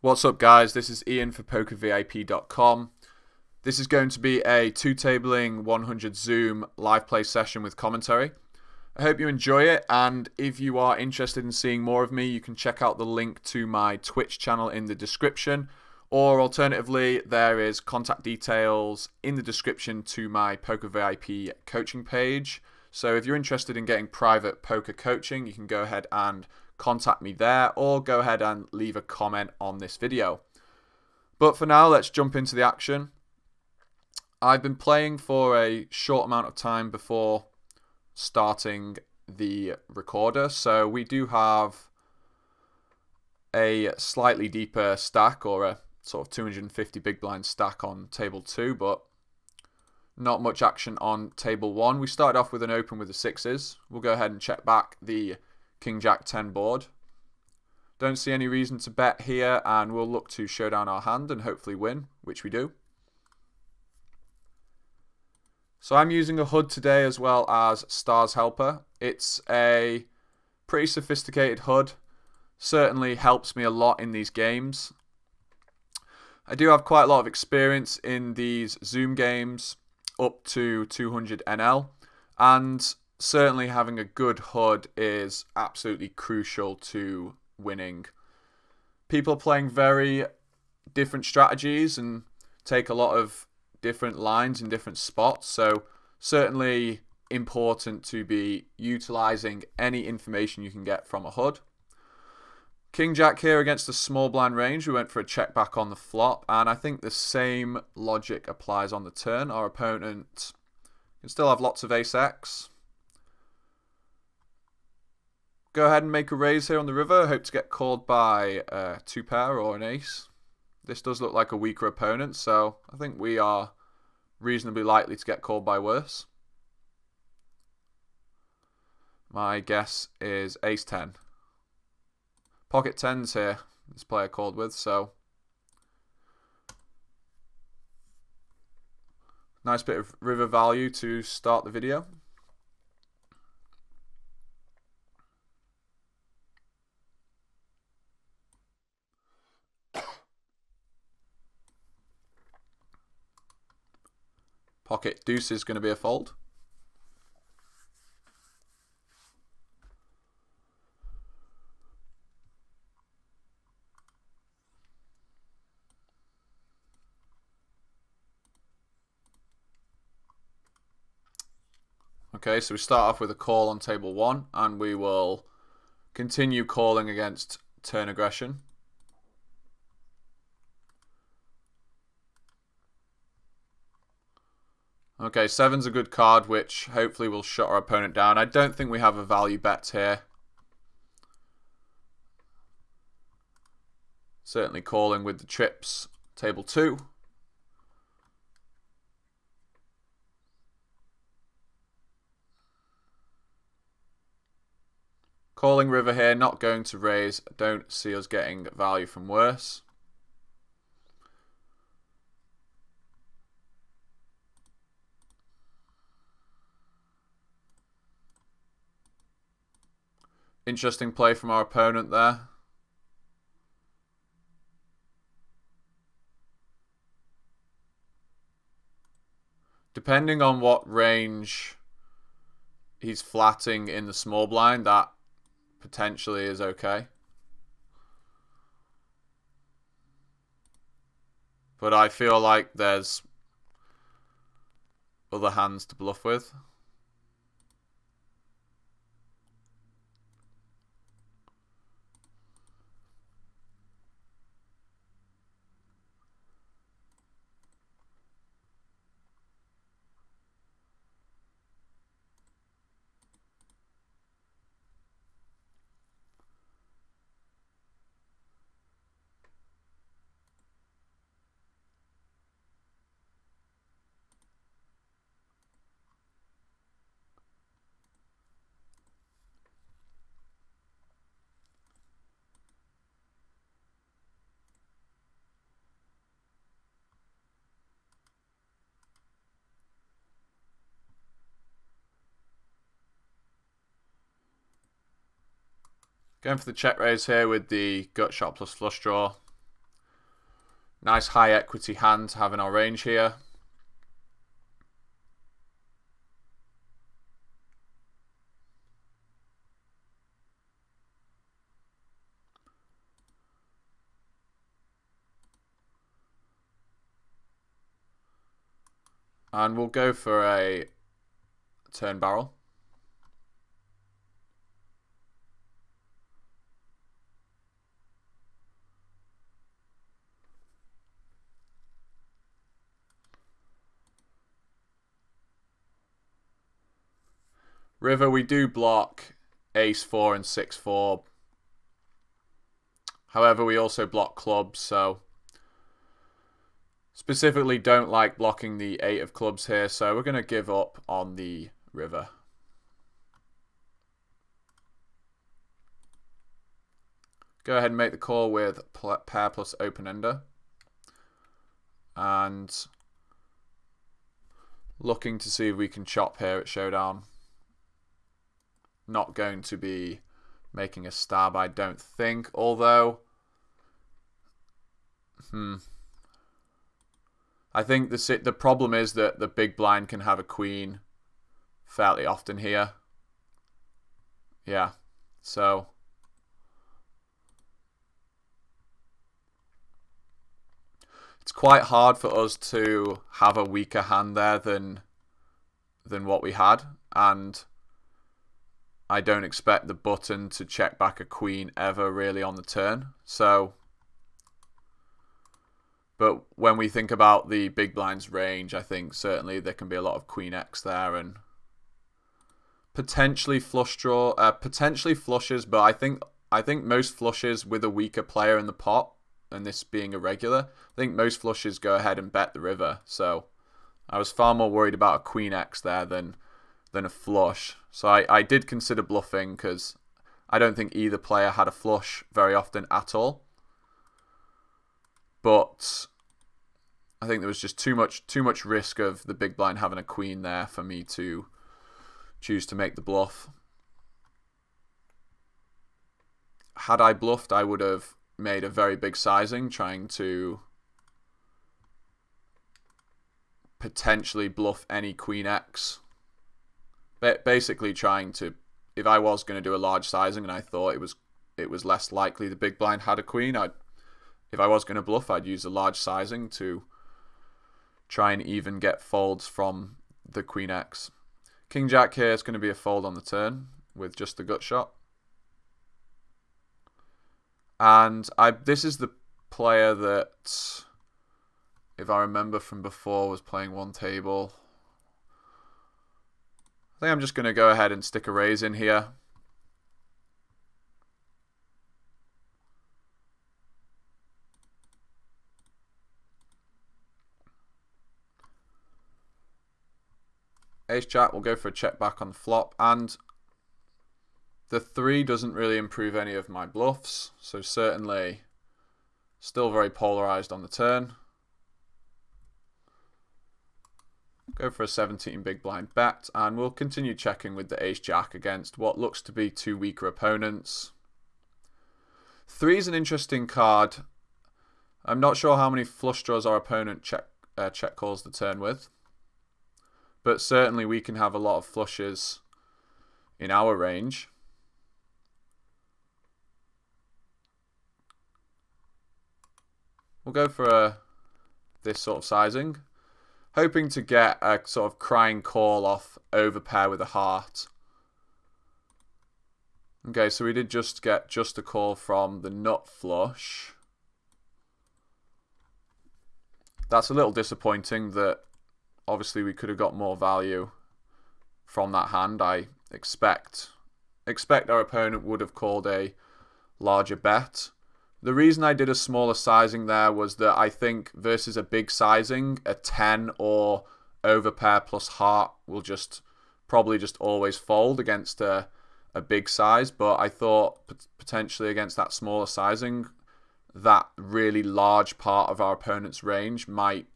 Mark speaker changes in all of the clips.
Speaker 1: What's up, guys? This is Ian for PokerVIP.com. This is going to be a two-tabling 100 Zoom live play session with commentary. I hope you enjoy it, and if you are interested in seeing more of me, you can check out the link to my Twitch channel in the description, or alternatively, there is contact details in the description to my PokerVIP coaching page. So if you're interested in getting private poker coaching, you can go ahead and contact me there, or go ahead and leave a comment on this video. But for now, let's jump into the action. I've been playing for a short amount of time before starting the recorder, so we do have a slightly deeper stack, or a sort of 250 big blind stack on table 2, but not much action on table 1. We started off with an open with the sixes. We'll go ahead and check back the King Jack 10 board. Don't see any reason to bet here, and we'll look to showdown our hand and hopefully win, which we do. So I'm using a HUD today as well as Stars Helper. It's a pretty sophisticated HUD. Certainly helps me a lot in these games. I do have quite a lot of experience in these Zoom games up to 200 NL, and certainly having a good HUD is absolutely crucial to winning. People are playing very different strategies and take a lot of different lines in different spots, so certainly important to be utilizing any information you can get from a HUD. King Jack here against a small blind range. We went for a check back on the flop, and I think the same logic applies on the turn. Our opponent can still have lots of ace-x. Go ahead and make a raise here on the river. Hope to get called by a 2-pair or an ace. This does look like a weaker opponent, so I think we are reasonably likely to get called by worse. My guess is ace-10. Pocket 10s here, this player called with, so nice bit of river value to start the video. Pocket deuce is going to be a fold. Okay, so we start off with a call on table 1, and we will continue calling against turn aggression. Okay, 7's a good card, which hopefully will shut our opponent down. I don't think we have a value bet here. Certainly calling with the trips, table 2. Calling river here, not going to raise. Don't see us getting value from worse. Interesting play from our opponent there. Depending on what range he's flatting in the small blind, that potentially is okay. But I feel like there's other hands to bluff with. Going for the check raise here with the gut shot plus flush draw. Nice high equity hand to have in our range here. And we'll go for a turn barrel. River, we do block ace-4 and 6-4. However, we also block clubs, so specifically don't like blocking the 8 of clubs here, so we're going to give up on the river. Go ahead and make the call with pair plus open-ender. And looking to see if we can chop here at Showdown. Not going to be making a stab, I don't think. Although, I think the problem is that the big blind can have a queen fairly often here. Yeah, so it's quite hard for us to have a weaker hand there than what we had, and I don't expect the button to check back a queen ever really on the turn. So, but when we think about the big blind's range, I think certainly there can be a lot of queen X there and potentially flush draw, potentially flushes. But I think most flushes with a weaker player in the pot, and this being a regular, I think most flushes go ahead and bet the river. So I was far more worried about a queen X there than a flush. So I did consider bluffing because I don't think either player had a flush very often at all. But I think there was just too much risk of the big blind having a queen there for me to choose to make the bluff. Had I bluffed, I would have made a very big sizing, trying to potentially bluff any queen X. Basically trying to, if I was going to do a large sizing and I thought it was less likely the big blind had a queen, if I was going to bluff, I'd use a large sizing to try and even get folds from the queen X. King Jack here is going to be a fold on the turn with just the gut shot. And this is the player that, if I remember from before, was playing one table. I think I'm just going to go ahead and stick a raise in here. Ace Jack will go for a check back on the flop, and the 3 doesn't really improve any of my bluffs, so certainly still very polarized on the turn. Go for a 17 big blind bet, and we'll continue checking with the Ace Jack against what looks to be 2 weaker opponents. 3 is an interesting card. I'm not sure how many flush draws our opponent check calls the turn with, but certainly we can have a lot of flushes in our range. We'll go for this sort of sizing, hoping to get a sort of crying call off overpair with a heart. Okay, so we did just get a call from the nut flush. That's a little disappointing that obviously we could have got more value from that hand. I expect our opponent would have called a larger bet. The reason I did a smaller sizing there was that I think versus a big sizing, a 10 or overpair plus heart will probably just always fold against a big size. But I thought potentially against that smaller sizing, that really large part of our opponent's range might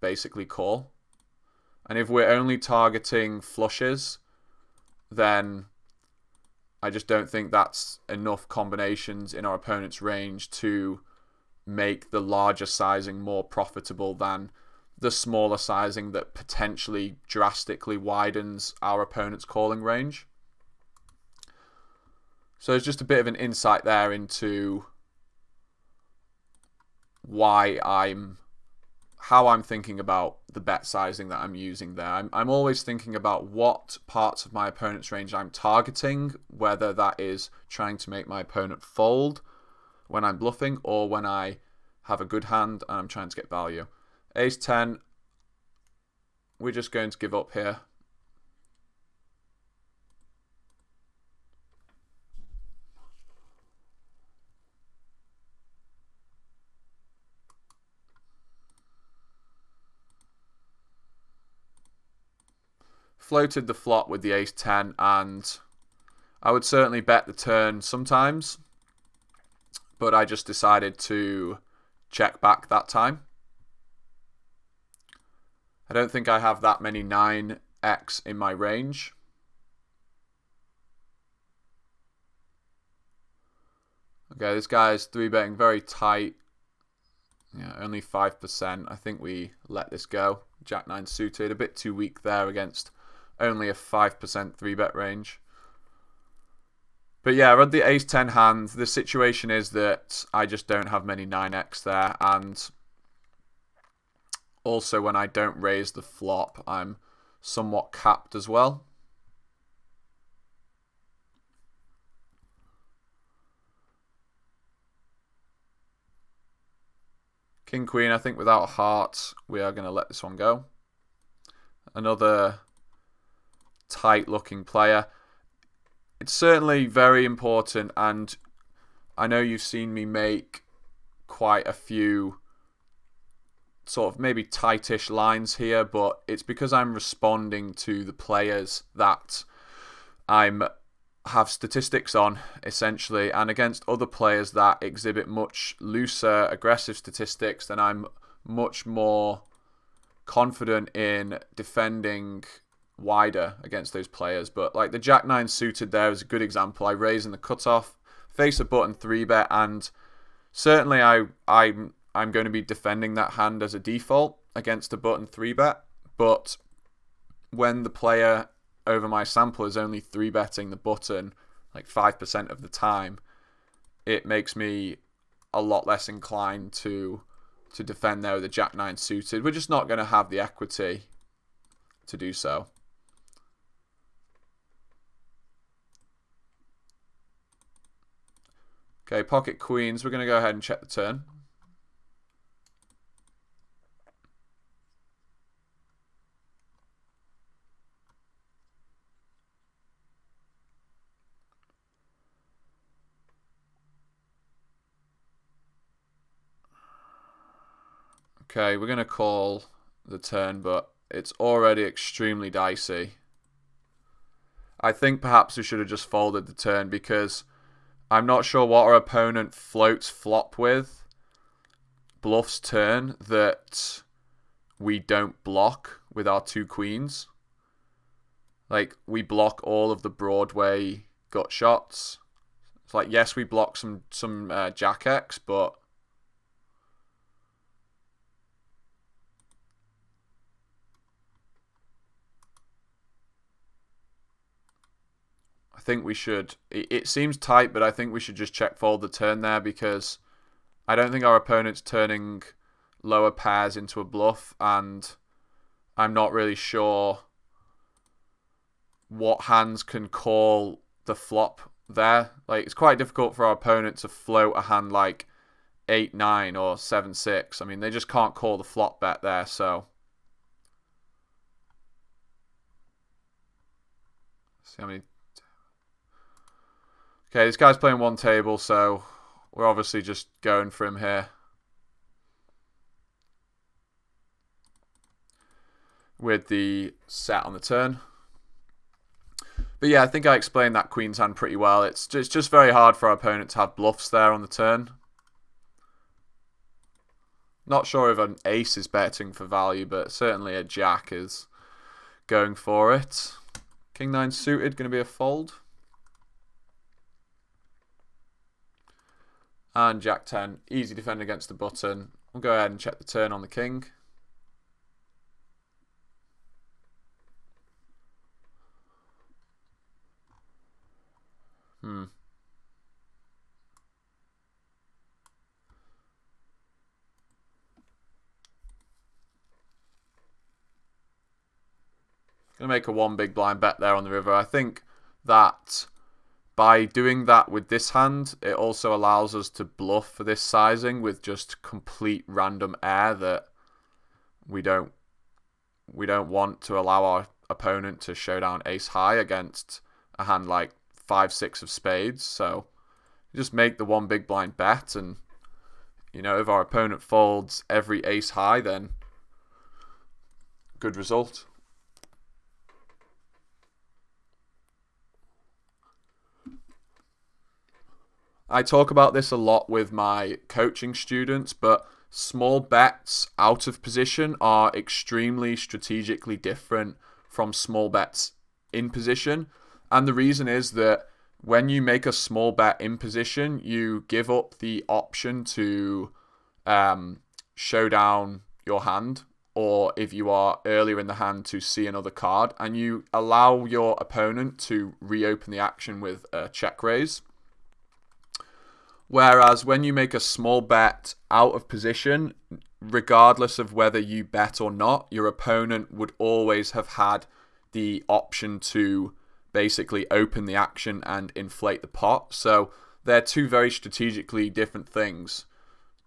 Speaker 1: basically call. And if we're only targeting flushes, then I just don't think that's enough combinations in our opponent's range to make the larger sizing more profitable than the smaller sizing that potentially drastically widens our opponent's calling range. So it's just a bit of an insight there into how I'm thinking about the bet sizing that I'm using there. I'm always thinking about what parts of my opponent's range I'm targeting, whether that is trying to make my opponent fold when I'm bluffing or when I have a good hand and I'm trying to get value. Ace 10, we're just going to give up here. Floated the flop with the ace 10, and I would certainly bet the turn sometimes, but I just decided to check back that time. I don't think I have that many 9x in my range. Okay, this guy's 3-betting very tight. Yeah, only 5%. I think we let this go. Jack 9 suited, a bit too weak there against only a 5% 3-bet range. But yeah, I read the ace 10 hand. The situation is that I just don't have many 9x there, and also when I don't raise the flop, I'm somewhat capped as well. King Queen, I think without a heart, we are going to let this one go. Another tight looking player. It's certainly very important, and I know you've seen me make quite a few sort of maybe tightish lines here, but it's because I'm responding to the players that have statistics on, essentially, and against other players that exhibit much looser aggressive statistics, then I'm much more confident in defending wider against those players. But like the Jack 9 suited there is a good example. I raise in the cutoff, face a button 3-bet, and certainly I'm going to be defending that hand as a default against a button 3-bet, but when the player over my sample is only 3-betting the button like 5% of the time, it makes me a lot less inclined to defend there with the Jack 9 suited. We're just not going to have the equity to do so. Okay, pocket queens. We're going to go ahead and check the turn. Okay, we're going to call the turn, but it's already extremely dicey. I think perhaps we should have just folded the turn because I'm not sure what our opponent floats flop with. Bluffs turn that we don't block with our 2 queens. Like, we block all of the Broadway gut shots. It's like, yes, we block some Jack X, but I think we should. It seems tight, but I think we should just check fold the turn there because I don't think our opponent's turning lower pairs into a bluff, and I'm not really sure what hands can call the flop there. Like, it's quite difficult for our opponent to float a hand like 8-9 or 7-6. I mean, they just can't call the flop bet there, so see how many. Okay, this guy's playing one table, so we're obviously just going for him here. With the set on the turn. But yeah, I think I explained that queen's hand pretty well. It's just very hard for our opponent to have bluffs there on the turn. Not sure if an ace is betting for value, but certainly a jack is going for it. King 9 suited, going to be a fold. And Jack 10, easy defend against the button. We'll go ahead and check the turn on the king. Gonna make a one big blind bet there on the river. I think that by doing that with this hand, it also allows us to bluff for this sizing with just complete random air that we don't want to allow our opponent to show down ace high against a hand like 5-6 of spades. So just make the one big blind bet, and if our opponent folds every ace high, then good result. I talk about this a lot with my coaching students, but small bets out of position are extremely strategically different from small bets in position. And the reason is that when you make a small bet in position, you give up the option to show down your hand, or if you are earlier in the hand, to see another card, and you allow your opponent to reopen the action with a check raise. Whereas when you make a small bet out of position, regardless of whether you bet or not, your opponent would always have had the option to basically open the action and inflate the pot. So they're two very strategically different things.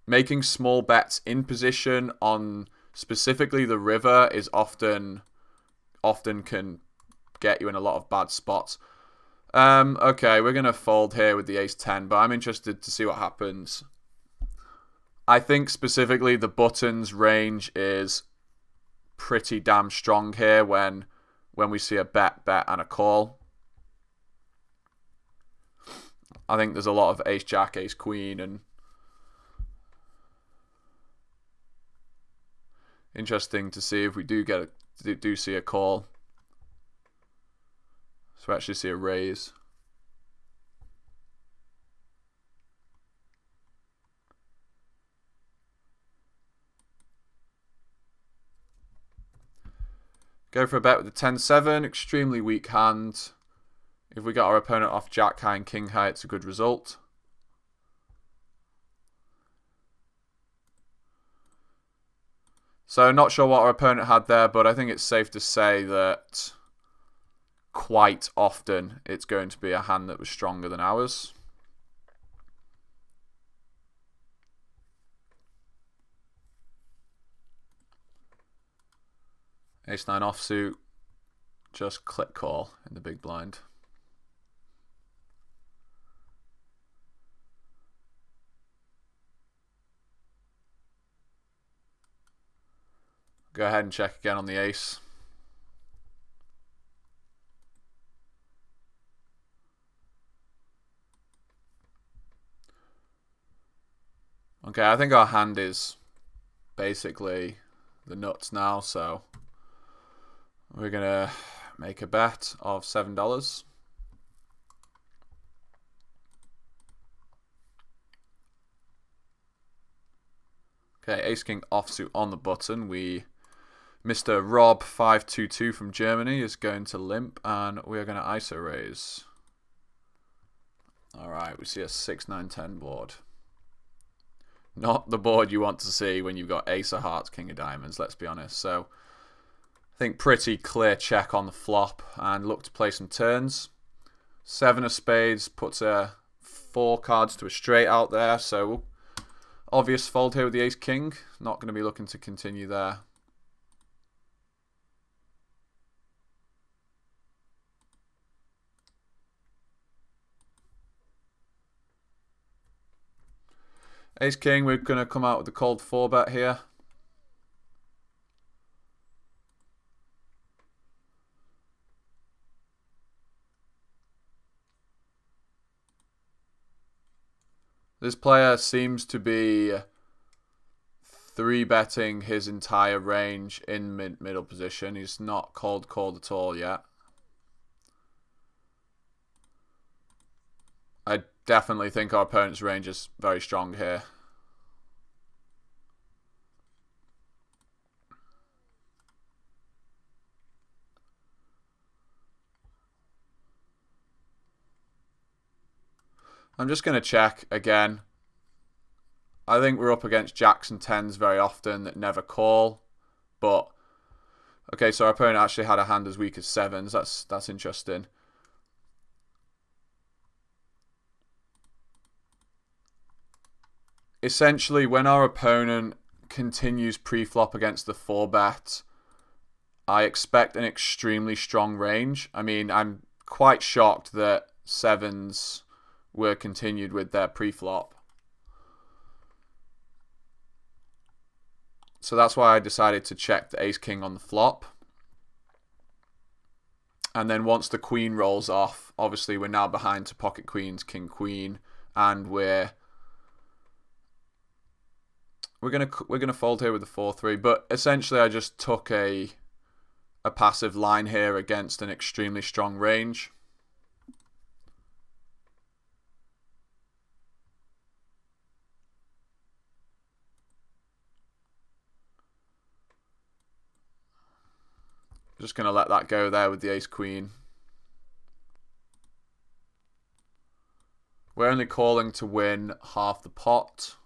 Speaker 1: Making small bets in position on specifically the river is often can get you in a lot of bad spots. Okay, we're going to fold here with the ace 10, but I'm interested to see what happens. I think specifically the button's range is pretty damn strong here when we see a bet, and a call. I think there's a lot of ace jack, ace queen, and interesting to see if we do see a call. So we actually see a raise. Go for a bet with the 10-7, extremely weak hand. If we get our opponent off jack high and king high, it's a good result. So not sure what our opponent had there, but I think it's safe to say that quite often it's going to be a hand that was stronger than ours. Ace 9 offsuit, just click call in the big blind. Go ahead and check again on the ace. Okay, I think our hand is basically the nuts now, so we're going to make a bet of $7. Okay, ace king offsuit on the button. Mr. Rob 522 from Germany is going to limp, and we are going to ISO raise. Alright, we see a 6-9-10 board. Not the board you want to see when you've got ace of hearts, king of diamonds, let's be honest. So I think pretty clear check on the flop and look to play some turns. 7 of spades puts 4 cards to a straight out there, so obvious fold here with the ace king. Not going to be looking to continue there. Ace king, we're going to come out with the cold 4-bet here. This player seems to be 3-betting his entire range in middle position. He's not called at all yet. I definitely think our opponent's range is very strong here. I'm just going to check again. I think we're up against jacks and tens very often that never call. But, okay, so our opponent actually had a hand as weak as sevens. That's interesting. Essentially, when our opponent continues pre-flop against the 4-bet, I expect an extremely strong range. I mean, I'm quite shocked that sevens were continued with their pre-flop. So that's why I decided to check the ace-king on the flop. And then once the queen rolls off, obviously we're now behind to pocket queens, king, queen, and we're gonna fold here with the 4-3. But essentially, I just took a passive line here against an extremely strong range. Just going to let that go there with the ace-queen. We're only calling to win half the pot.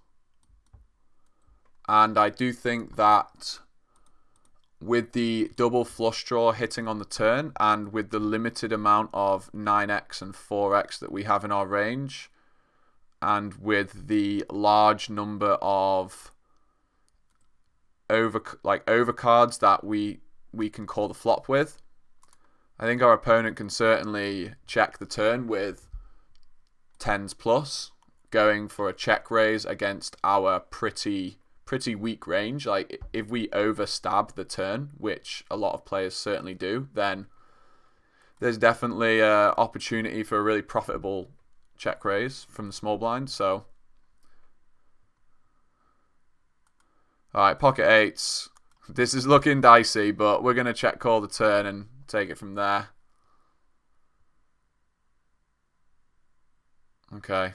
Speaker 1: And I do think that with the double flush draw hitting on the turn and with the limited amount of 9x and 4x that we have in our range, and with the large number of overcards that we can call the flop with, I think our opponent can certainly check the turn with tens plus, going for a check raise against our pretty weak range. Like, if we overstab the turn, which a lot of players certainly do, then there's definitely an opportunity for a really profitable check raise from the small blind. So, alright, pocket eights. This is looking dicey, but we're going to check call the turn and take it from there. Okay.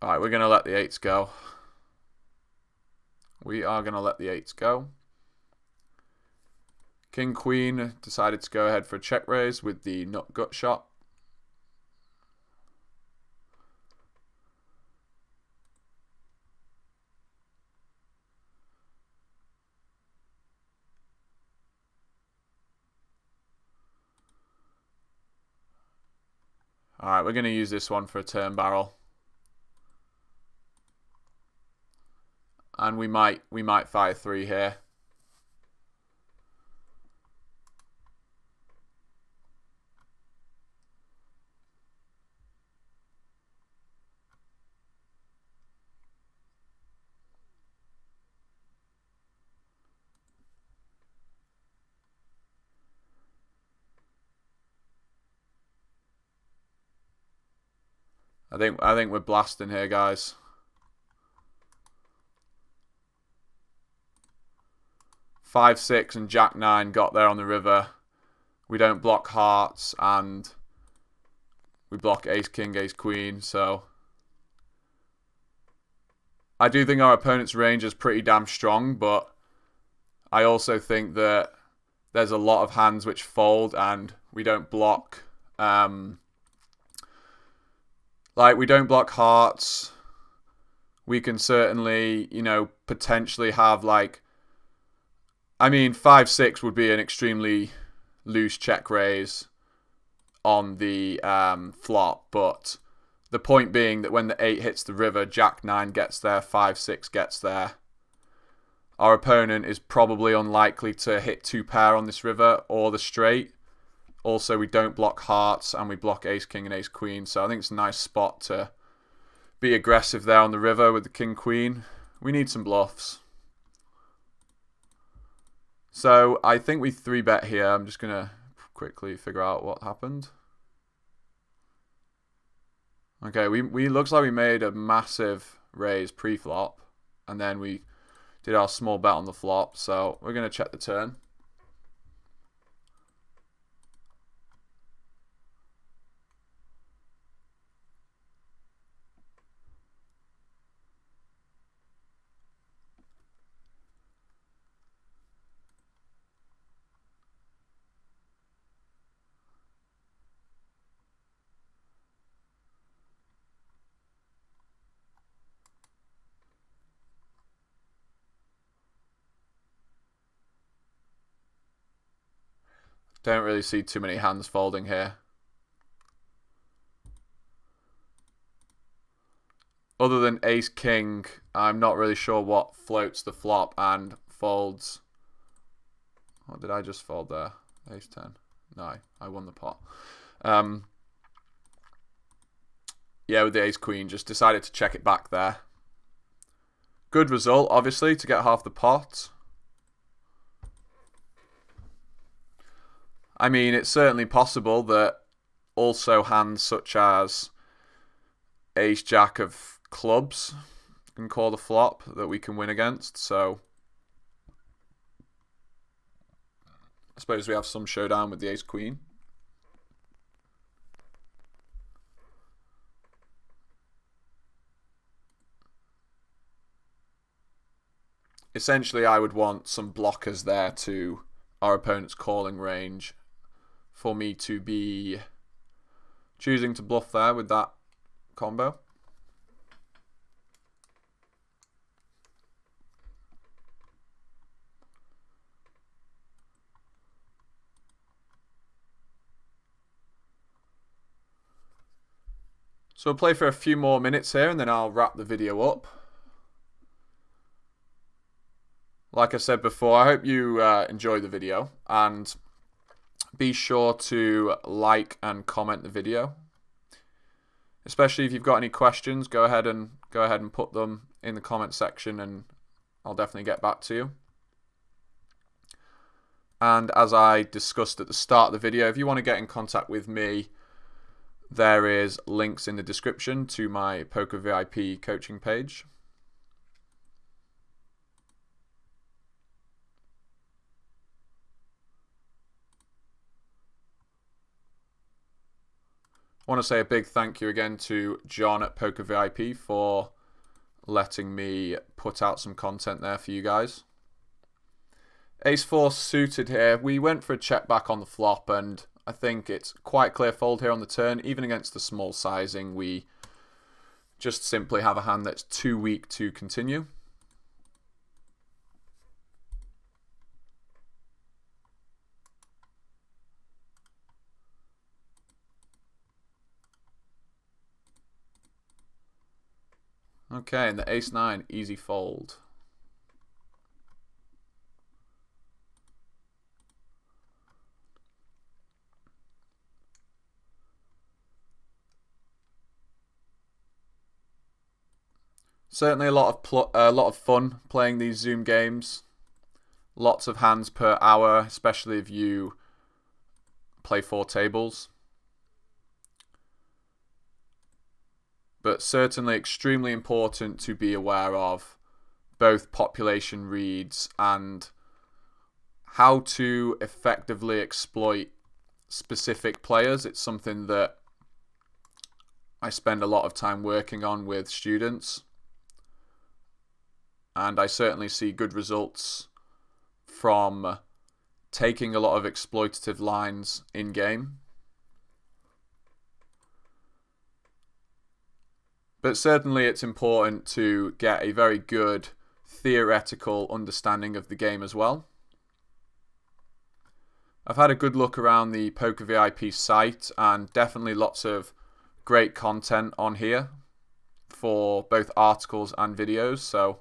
Speaker 1: Alright, we're going to let the eights go. We are going to let the eights go. King, queen decided to go ahead for a check raise with the nut gut shot. Alright, we're going to use this one for a turn barrel. And we might fire 3 here. I think we're blasting here, guys. Five, 6 and Jack 9 got there on the river. We don't block hearts and we block ace, king, ace, queen. So I do think our opponent's range is pretty damn strong, but I also think that there's a lot of hands which fold and we don't block. Like, we don't block hearts. We can certainly, you know, potentially have, like, I mean, 5-6 would be an extremely loose check raise on the flop, but the point being that when the 8 hits the river, Jack 9 gets there, 5-6 gets there. Our opponent is probably unlikely to hit 2 pair on this river or the straight. Also, we don't block hearts and we block ace, king, and ace, queen. So I think it's a nice spot to be aggressive there on the river with the king, queen. We need some bluffs. So I think we 3-bet here. I'm just going to quickly figure out what happened. Okay, we looks like we made a massive raise pre-flop, and then we did our small bet on the flop, so we're going to check the turn. Don't really see too many hands folding here. Other than ace king, I'm not really sure what floats the flop and folds. What did I just fold there? Ace 10. No, I won the pot. Yeah, with the ace queen, just decided to check it back there. Good result, obviously, to get half the pot. I mean, it's certainly possible that also hands such as ace jack of clubs can call the flop that we can win against, so I suppose we have some showdown with the ace queen. Essentially, I would want some blockers there to our opponent's calling range for me to be choosing to bluff there with that combo. So we'll play for a few more minutes here and then I'll wrap the video up. Like I said before, I hope you enjoy the video, and be sure to like and comment the video. Especially if you've got any questions, go ahead and put them in the comment section and I'll definitely get back to you. And as I discussed at the start of the video, if you want to get in contact with me, there is links in the description to my Poker VIP coaching page. I want to say a big thank you again to John at Poker VIP for letting me put out some content there for you guys. Ace 4 suited here. We went for a check back on the flop, and I think it's quite clear fold here on the turn. Even against the small sizing, we just simply have a hand that's too weak to continue. Okay, and the ace 9, easy fold. Certainly a lot of fun playing these Zoom games. Lots of hands per hour, especially if you play 4 tables. But certainly extremely important to be aware of both population reads and how to effectively exploit specific players. It's something that I spend a lot of time working on with students, and I certainly see good results from taking a lot of exploitative lines in game. But certainly it's important to get a very good theoretical understanding of the game as well. I've had a good look around the Poker VIP site, and definitely lots of great content on here for both articles and videos, so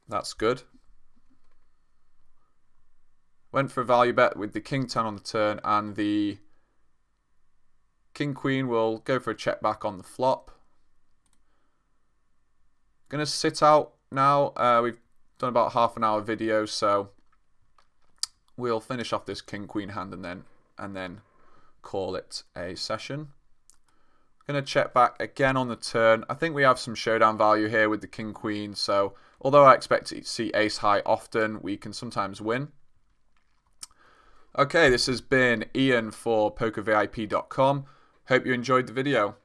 Speaker 1: that's good. Went for a value bet with the King 10 on the turn, and the King Queen will go for a check back on the flop. Gonna sit out now. We've done about half an hour video, so we'll finish off this King Queen hand and then call it a session. Going to check back again on the turn. I think we have some showdown value here with the king queen, so although I expect to see ace high often, we can sometimes win. Okay, this has been Iain for PokerVIP.com. Hope you enjoyed the video.